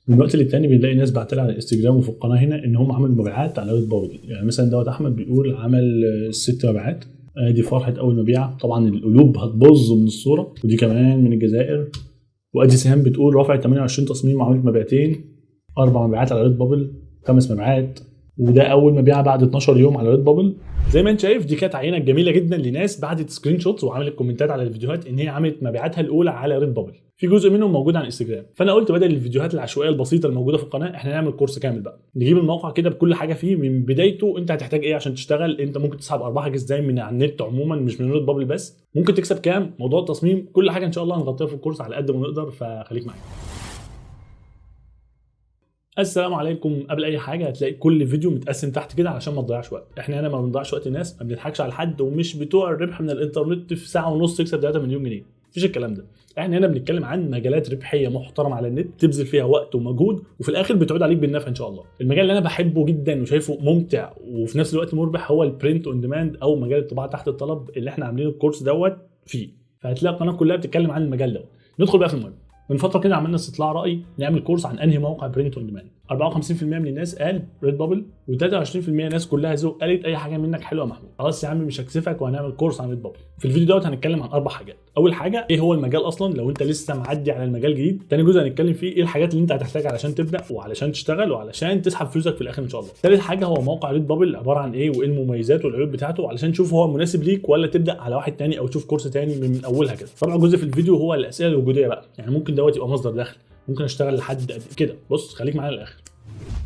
من وقت للتاني بنلاقي ناس بعتلي على الانستجرام وفي القناه هنا ان هم عملوا مبيعات على ريد بابل. يعني مثلا دوت احمد بيقول عمل 6 مبيعات. دي فرحه اول مبيعه، طبعا القلوب هتبظ من الصوره. ودي كمان من الجزائر. وادي سهام بتقول رفع 28 تصميم وعملت مبيعتين. 4 مبيعات على ريد بابل، 5 مبيعات، وده اول مبيعه بعد 12 يوم على ريد بابل. زي ما انت شايف دي كانت عينه جميله جدا لناس بعتت سكرين شوتس وعملت كومنتات على الفيديوهات ان هي عملت مبيعاتها الاولى على ريد بابل. في جزء منهم موجود على الانستجرام، فانا قلت بدل الفيديوهات العشوائيه البسيطه الموجوده في القناه احنا نعمل كورس كامل بقى، نجيب الموقع كده بكل حاجه فيه من بدايته. انت هتحتاج ايه عشان تشتغل، انت ممكن تسحب ارباحك ازاي من على النت عموما مش من ريد بابل بس، ممكن تكسب كام، موضوع التصميم، كل حاجه ان شاء الله هنغطيها في الكورس على قد ما نقدر، فخليك معايا. السلام عليكم. قبل اي حاجه هتلاقي كل فيديو متقسم تحت كده علشان ما تضيعش وقت. احنا هنا ما بنضيعش وقت الناس، ما بنضحكش على حد، ومش بتوع الربح من الانترنت في ساعه ونص تكسب 3 مليون جنيه. مفيش الكلام ده. احنا هنا بنتكلم عن مجالات ربحيه محترمه على النت تبذل فيها وقت ومجهود وفي الاخر بتعود عليك بالنفع ان شاء الله. المجال اللي انا بحبه جدا وشايفه ممتع وفي نفس الوقت مربح هو البرنت اون ديماند او مجال الطباعه تحت الطلب اللي احنا عاملين الكورس دوت فيه. فهتلاقي القناه كلها بتتكلم عن المجال دوت. ندخل بقى في المهم. من فتره كده عملنا استطلاع راي نعمل كورس عن انهي موقع برنت اون ديماند. 54% من الناس قال ريد بابل، و23% الناس كلها ذوق قالت اي حاجه منك حلوه يا محمود. خلاص يا عم مش هكسفك وهنعمل كورس عن ريد بابل. في الفيديو دوت هنتكلم عن 4 حاجات. اول حاجه ايه هو المجال اصلا لو انت لسه معدي على المجال جديد. تاني جزء هنتكلم فيه ايه الحاجات اللي انت هتحتاجها علشان تبدا وعلشان تشتغل وعلشان تسحب فلوسك في الاخر ان شاء الله. ثالث حاجه هو موقع ريد بابل عباره عن ايه وايه المميزات والعيوب بتاعته علشان تشوف هو مناسب ليك ولا تبدا على واحد تاني او تشوف كورس تاني من اولها كده. رابع جزء في الفيديو هو الاسئله الوجوديه بقى، يعني ممكن دوت يبقى مصدر دخل، ممكن اشتغل لحد قد كده. بص خليك معايا للاخر.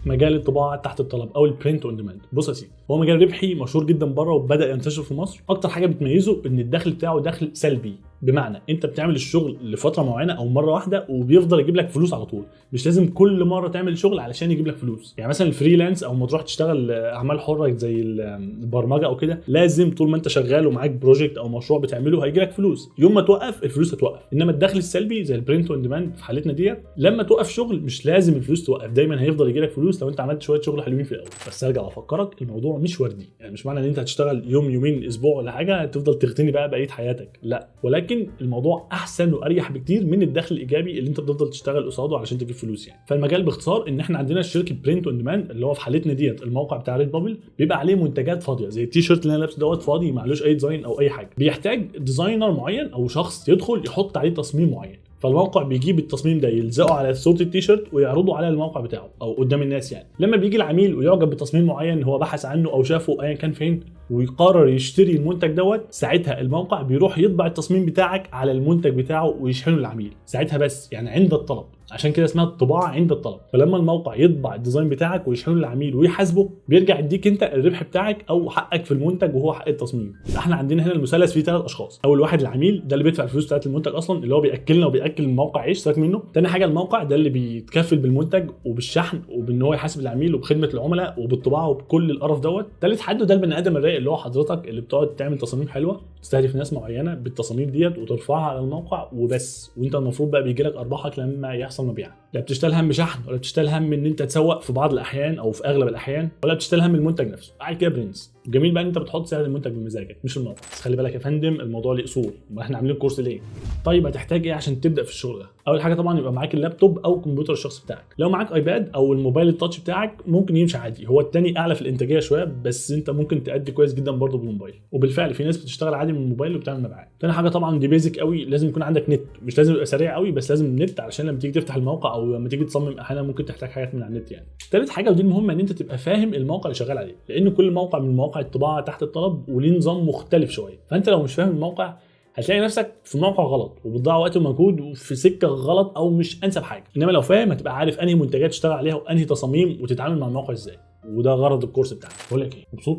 مجال الطباعه تحت الطلب او البرنت اون ديماند. بص يا سيدي، هو مجال ربحي مشهور جدا بره وبدا ينتشر في مصر. اكتر حاجه بتميزه ان الدخل بتاعه دخل سلبي، بمعنى انت بتعمل الشغل لفتره معينه او مره واحده وبيفضل يجيب لك فلوس على طول، مش لازم كل مره تعمل شغل علشان يجيب لك فلوس. يعني مثلا الفريلانس او ما تروح تشتغل اعمال حره زي البرمجه او كده، لازم طول ما انت شغال ومعاك بروجكت او مشروع بتعمله هيجي لك فلوس، يوم ما توقف الفلوس هتوقف. انما الدخل السلبي زي البرنت اون ديماند في حالتنا ديت، لما توقف شغل مش لازم الفلوس توقف، دايما هيفضل يجي لك فلوس لو انت عملت شويه شغل حلوين في الاول. بس ارجع افكرك الموضوع مش وردي، يعني مش معنى ان انت هتشتغل يوم يومين اسبوع ولا حاجه تفضل تغتني بقى بقيه حياتك، لا، ولكن الموضوع احسن واريح بكتير من الدخل الايجابي اللي انت بتفضل تشتغل قصاده علشان تجيب فلوس يعني. فالمجال باختصار ان احنا عندنا شركه برنت اون ديماند اللي هو في حالتنا ديت الموقع بتاع ريد بابل بيبقى عليه منتجات فاضيه زي التيشيرت اللي انا لابسه دوت فاضي معلوش اي ديزاين او اي حاجه، بيحتاج ديزاينر معين او شخص يدخل يحط عليه تصميم معين. فالموقع بيجيب التصميم ده يلزقه على صوره التيشيرت ويعرضه على الموقع بتاعه او قدام الناس. يعني لما بيجي العميل ويعجب بتصميم معين هو بحث عنه او شافه ايا كان فين ويقرر يشتري المنتج دوت، ساعتها الموقع بيروح يطبع التصميم بتاعك على المنتج بتاعه ويشحنه للعميل ساعتها، بس يعني عند الطلب، عشان كده اسمها الطباعه عند الطلب. فلما الموقع يطبع الديزاين بتاعك ويشحنه للعميل ويحاسبه بيرجع يديك انت الربح بتاعك او حقك في المنتج وهو حق التصميم. احنا عندنا هنا المثلث فيه 3 اشخاص. اول واحد العميل، ده اللي بيدفع الفلوس بتاعت المنتج اصلا، اللي هو بياكلنا وبياكل الموقع عيش ساك منه. تاني حاجه الموقع ده اللي بيتكفل بالمنتج وبالشحن وبان هو يحاسب العميل وبخدمه العملاء وبالطباعه وبكل القرف دوت. تالت حد ده البني ادم الرايق اللي هو حضرتك اللي بتقعد تعمل تصاميم حلوه تستهدف ناس معينه بالتصاميم ديت وترفعها على الموقع وبس، وانت المفروض بقى بيجي لك ارباحك لما يحصل مبيع. لا بتشتغل هم شحن ولا بتشتغل هم ان انت تسوق في بعض الاحيان او في اغلب الاحيان، ولا بتشتغل هم المنتج نفسه. قاعد كده برنس. الجميل بقى ان انت بتحط سعر المنتج بمزاجك مش الموقع. بس خلي بالك يا فندم الموضوع له اصول، ما احنا عاملين كورس ليه. طيب هتحتاج ايه عشان تبدا في الشغل ده؟ اول حاجه طبعا يبقى معاك اللابتوب او الكمبيوتر الشخصي بتاعك. لو معاك ايباد او الموبايل التاتش بتاعك ممكن يمشي عادي، هو التاني اعلى في الانتاجيه شويه بس انت ممكن تأدي كويس جدا برضه بالموبايل، وبالفعل في ناس بتشتغل عادي من الموبايل وبتعمل مبيعات. تاني حاجه طبعا دي بيزك قوي، لازم يكون عندك نت، مش لازم يبقى سريع قوي بس لازم نت علشان لما تيجي تفتح الموقع او لما تيجي تصمم احيانا ممكن تحتاج حاجات من على النت يعني. تالت حاجه ودي المهمه ان انت تبقى فاهم الموقع اللي شغال عليه، لان كل موقع من مواقع الطباعه تحت الطلب وليه نظام مختلف شويه. فانت لو مش فاهم الموقع هتلاقي نفسك في موقع غلط وبتضيع وقت ومجهود وفي سكه غلط او مش انسب حاجه. انما لو فاهم هتبقى عارف انهي منتجات تشتغل عليها وانهي تصاميم وتتعامل مع الموقع ازاي. وده غرض الكورس بتاعك. بقول لك ايه، مبسوط؟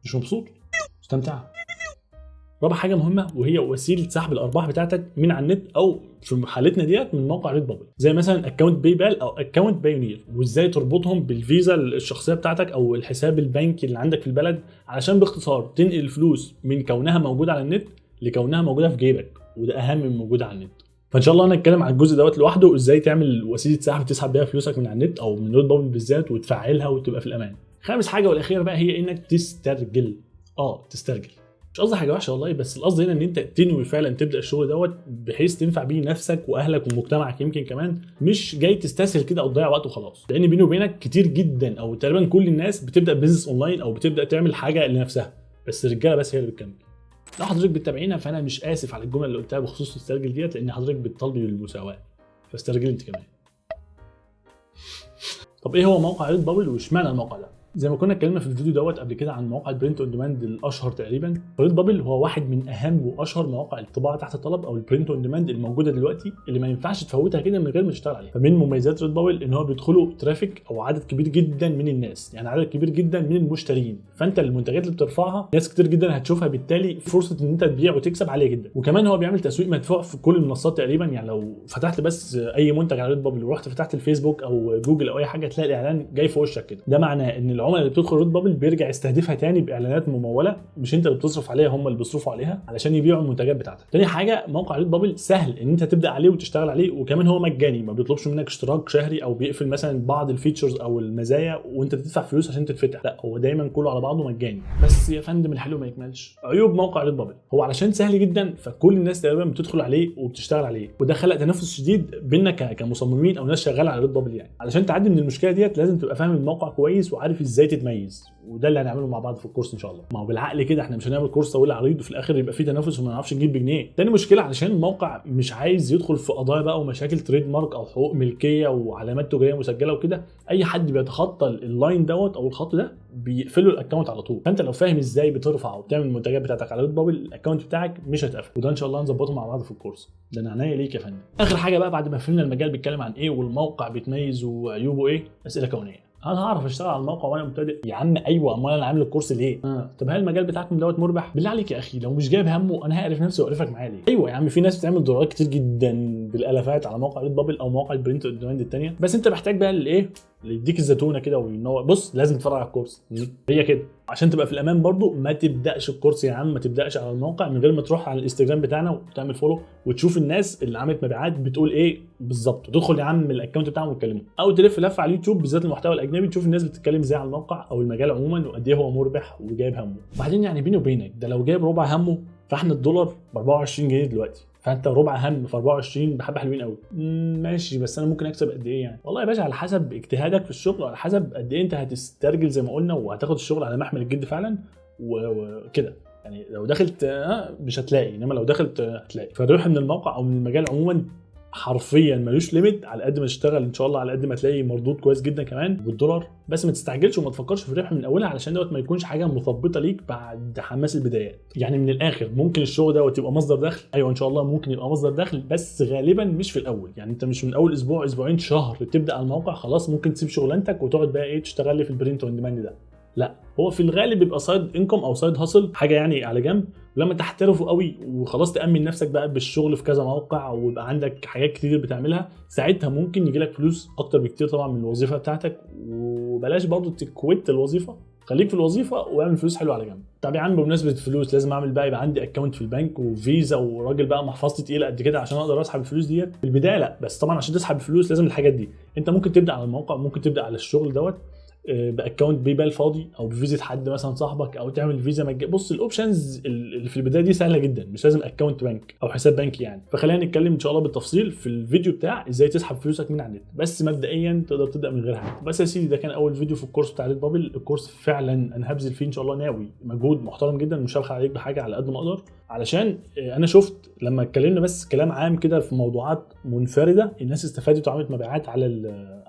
مش مبسوط؟ استمتع. رابع حاجه مهمه وهي وسيله سحب الارباح بتاعتك من على النت او في حالتنا ديت من موقع ريد بابل، زي مثلا اكونت باي بال او اكونت بايونير، وازاي تربطهم بالفيزا الشخصيه بتاعتك او الحساب البنكي اللي عندك في البلد علشان باختصار تنقل الفلوس من كونها موجوده على النت لكونها موجوده في جيبك، وده اهم من موجوده على النت. فان شاء الله انا هنتكلم عن الجزء دوت لوحده، ازاي تعمل وسيله سحب تسحب بيها فلوسك من على النت او من ريد بابل بالذات وتفعلها وتبقى في الامان. خامس حاجه والاخيره بقى هي انك تسترجل. تسترجل. مش قصدي حاجه وحشه والله، بس القصد هنا ان انت تنوي فعلا تبدا الشغل دوت بحيث تنفع بيه نفسك واهلك ومجتمعك يمكن كمان، مش جاي تستسهل كده او تضيع وقت وخلاص. لان بيني وبينك كتير جدا او تقريبا كل الناس بتبدا بيزنس اونلاين او بتبدا تعمل حاجه لنفسها، بس الرجاله بس هي اللي بتكمل. لو حضرتك بتتابعينا فانا مش اسف على الجمله اللي قلتها بخصوص تسترجل ديت، لان حضرتك بتطالبي بالمساواه، فاسترجل انت كمان. طب ايه هو موقع ريد بابل واشمعنى الموقع ده؟ زي ما كنا اتكلمنا في الفيديو دوت قبل كده عن موقع البرنت اون ديماند الاشهر تقريبا، ريد بابل هو واحد من اهم واشهر مواقع الطباعه تحت الطلب او البرنت اون ديماند الموجوده دلوقتي، اللي ما ينفعش تفوتها كده من غير ما تشتغل عليها. فمن مميزات ريد بابل ان هو بيدخلوا ترافيك او عدد كبير جدا من الناس، يعني عدد كبير جدا من المشترين، فانت المنتجات اللي بترفعها ناس كتير جدا هتشوفها، بالتالي فرصه ان انت تبيع وتكسب عاليه جدا. وكمان هو بيعمل تسويق مدفوع في كل المنصات تقريبا، يعني لو فتحت بس اي منتج على ريد بابل ورحت فتحت الفيسبوك او جوجل او اي حاجه تلاقي الاعلان جاي في وشك كده. ده معناه ان العملاء اللي بتدخل ريد بابل بيرجع يستهدفها تاني باعلانات مموله، مش انت اللي بتصرف عليها، هم اللي بيصرفوا عليها علشان يبيعوا المنتجات بتاعتك. تاني حاجه موقع ريد بابل سهل ان انت تبدا عليه وتشتغل عليه، وكمان هو مجاني، ما بيطلبش منك اشتراك شهري او بيقفل مثلا بعض الفيتشرز او المزايا وانت تدفع فلوس عشان تتفتح، لا هو دايما كله على بعضه مجاني. بس يا فندم الحلو ما يكملش. عيوب موقع ريد بابل هو علشان سهل جدا فكل الناس تقريبا بتدخل عليه وبتشتغل عليه، وده خلق تنافس شديد بيننا كمصممين او ناس شغاله على ريد بابل. يعني علشان تعدي من المشكله ديت لازم تبقى فاهم الموقع كويس وعارف ازاي تتميز، وده اللي هنعمله مع بعض في الكورس ان شاء الله. ما هو بالعقل كده احنا مش هنعمل كورس طويل عريض وفي الاخر يبقى فيه تنافس وما نعرفش نجيب بجنيه. تاني مشكله علشان الموقع مش عايز يدخل في قضايا بقى ومشاكل تريد مارك او حقوق ملكيه وعلامات تجاريه مسجله وكده، اي حد بيتخطى اللاين دوت او الخط ده بيقفلوا الاكونت على طول. فانت لو فاهم ازاي بترفع وبتعمل المنتجات بتاعتك على ريد بابل الاكونت بتاعك مش هتقفل، وده ان شاء الله هنظبطه مع بعض في الكورس ده. انا عينيا ليك يا فندم. اخر حاجه بقى بعد ما فهمنا المجال بيتكلم عن ايه والموقع بيتميز وعيوبه ايه، اسئله كونيه. انا هعرف اشتغل على الموقع وانا مبتدئ؟ يا عم ايوه، امال انا عامل الكورس ليه؟ طب هل المجال بتاعكم دوت مربح؟ بالله عليك يا اخي لو مش جايب همه انا هعرف نفسي واقرفك معايا ليه؟ ايوه يا عم في ناس بتعمل دولارات كتير جدا بالالافات على موقع ريد بابل او موقع البرنت اون ديماند الثانيه، بس انت محتاج بقى الايه اللي يديك الزتونه كده وينور. بص لازم تتفرج على الكورس، هي كده عشان تبقى في الامان برضو. ما تبداش الكورس يا عم، ما تبداش على الموقع من غير ما تروح على الانستجرام بتاعنا وتعمل فولو وتشوف الناس اللي عملت مبيعات بتقول ايه بالظبط، وتدخل يا عم الاكونت بتاعهم وتكلمهم، او تلف لفه على اليوتيوب بالذات المحتوى الاجنبي تشوف الناس بتتكلم ازاي على الموقع او المجال عموما وقد ايه هو مربح وجايب همه. وبعدين يعني بيني وبينك ده لو جايب ربع همه، فاحنا الدولار ب 24 جنيه دلوقتي، فانت ربع هم في 24 بحبه حلوين قوي. ماشي بس انا ممكن اكسب قد ايه يعني؟ والله يا باشا على حسب اجتهادك في الشغل وعلى حسب قد ايه انت هتسترجل زي ما قلنا وهتاخد الشغل على محمل الجد فعلا وكده. يعني لو دخلت مش هتلاقي، انما لو دخلت هتلاقي. فالربح من الموقع او من المجال عموما حرفيا ملوش ليميت، على قد ما تشتغل ان شاء الله على قد ما تلاقي مردود كويس جدا كمان بالدولار. بس ما تستعجلش وما تفكرش في الربح من اولها علشان دوت ما يكونش حاجه مثبطه ليك بعد حماس البدايات. يعني من الاخر ممكن الشغل دوت يبقى مصدر دخل، ايوه ان شاء الله ممكن يبقى مصدر دخل، بس غالبا مش في الاول. يعني انت مش من اول اسبوع اسبوعين شهر تبدا على الموقع خلاص ممكن تسيب شغلانتك وتقعد بقى ايه تشتغل لي في البرنت اون ديماند ده. لا هو في الغالب بيبقى سايد انكم او سايد هاسل، حاجه يعني على جنب. لما تحترفه قوي وخلاص تامن نفسك بقى بالشغل في كذا موقع ويبقى عندك حاجات كتير بتعملها، ساعتها ممكن يجيلك فلوس اكتر بكتير طبعا من الوظيفه بتاعتك. وبلاش برضو تكويت الوظيفه، خليك في الوظيفه واعمل فلوس حلوه على جنب. طب يا عم بمناسبه الفلوس لازم اعمل بقى يبقى عندي اكونت في البنك وفيزا وراجل بقى محفظتي تقيله قد كده عشان اقدر اسحب الفلوس ديت في البدايه؟ لا بس طبعا عشان تسحب الفلوس لازم الحاجات دي. انت ممكن تبدا على الموقع، ممكن تبدا على الشغل دوت باكونت باي بال فاضي او بفيزا حد مثلا صاحبك او تعمل فيزا بص الاوبشنز اللي في البدايه دي سهله جدا، مش لازم اكونت بنك او حساب بنكي يعني. فخلينا نتكلم ان شاء الله بالتفصيل في الفيديو بتاع ازاي تسحب فلوسك من على النت، بس مبدئيا تقدر تبدا من غير حاجه. بس يا سيدي ده كان اول فيديو في الكورس بتاع ريد بابل. الكورس فعلا انا هبذل فيه ان شاء الله ناوي مجهود محترم جدا، مش هبخل عليك بحاجه على قد ما اقدر، علشان انا شفت لما اتكلمنا بس كلام عام كده في موضوعات منفرده الناس استفادت وعملت مبيعات على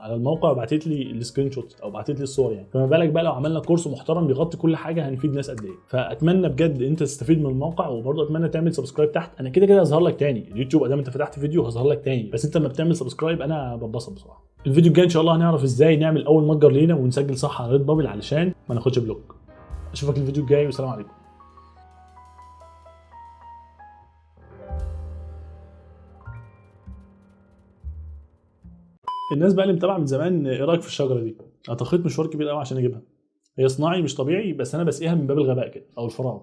الموقع وبعتت لي السكرين شوت او بعتت لي الصور يعني. فما بالك بقى لو عملنا كورس محترم بيغطي كل حاجه هنفيد ناس قد ايه. فاتمنى بجد انت تستفيد من الموقع، وبرضه اتمنى تعمل سبسكرايب تحت. انا كده كده هظهر لك تاني اليوتيوب ادام انت فتحت فيديو هظهر لك تاني، بس انت لما بتعمل سبسكرايب انا بتبسط بصراحه. الفيديو الجاي ان شاء الله هنعرف ازاي نعمل اول متجر لينا ونسجل صح على ريد بابل علشان ما ناخدش بلوك. اشوفك الفيديو الجاي والسلام عليكم. الناس بقى اللي متابعه من زمان ايه رايك في الشجره دي؟ انا طخيت مشوار كبير قوي عشان اجيبها. هي صناعي مش طبيعي، بس انا بسقيها من باب الغباء كده او الفراغ.